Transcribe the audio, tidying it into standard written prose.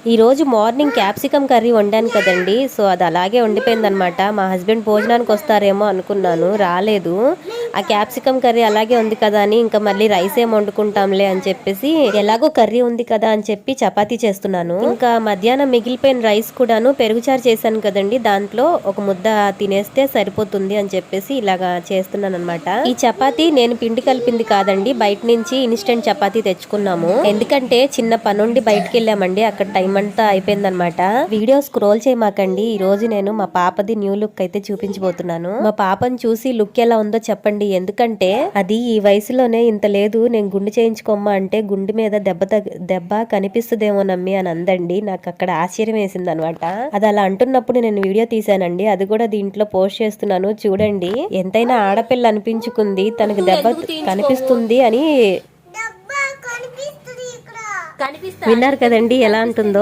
ఈ రోజు morning capsicum curry వండాను కదండి. సో అది అలాగే ఉండిపోయిందనమాట. మా హస్బెండ్ భోజనానికి వస్తారేమో అనుకున్నాను, రాలేదు. ఆ క్యాప్సికమ్ కర్రీ అలాగే ఉంది కదా అని ఇంకా మళ్ళీ రైస్ ఏం వండుకుంటాంలే అని చెప్పేసి, ఎలాగో కర్రీ ఉంది కదా అని చెప్పి చపాతీ చేస్తున్నాను. ఇంకా మధ్యాహ్నం మిగిలిపోయిన రైస్ కూడాను పెరుగుచారు చేశాను కదండి, దాంట్లో ఒక ముద్ద తినేస్తే సరిపోతుంది అని చెప్పేసి ఇలాగా చేస్తున్నాను అనమాట. ఈ చపాతీ నేను పిండి కలిపింది కాదండి, బయట నుంచి ఇన్స్టెంట్ చపాతీ తెచ్చుకున్నాము. ఎందుకంటే చిన్న పనుండి బయటకు వెళ్ళామండి, అక్కడ టైం అంతా అయిపోయిందనమాట. వీడియో స్క్రోల్ చేయమాకండి. ఈ రోజు నేను మా పాపది న్యూ లుక్ అయితే చూపించబోతున్నాను. మా పాపను చూసి లుక్ ఎలా ఉందో చెప్పండి. ఎందుకంటే అది ఈ వయసులోనే ఇంత లేదు, నేను గుండు చేయించుకోమ్మా అంటే గుండు మీద దెబ్బ కనిపిస్తుందేమో నమ్మి అని అందండి. నాకు అక్కడ ఆశ్చర్యం వేసింది అనమాట. అది అలా అంటున్నప్పుడు నేను వీడియో తీసానండి, అది కూడా దీంట్లో పోస్ట్ చేస్తున్నాను. చూడండి, ఎంతైనా ఆడపిల్ల అనిపించుకుంది, తనకు దెబ్బ కనిపిస్తుంది అని. విన్నారు కదండి ఎలా అంటుందో.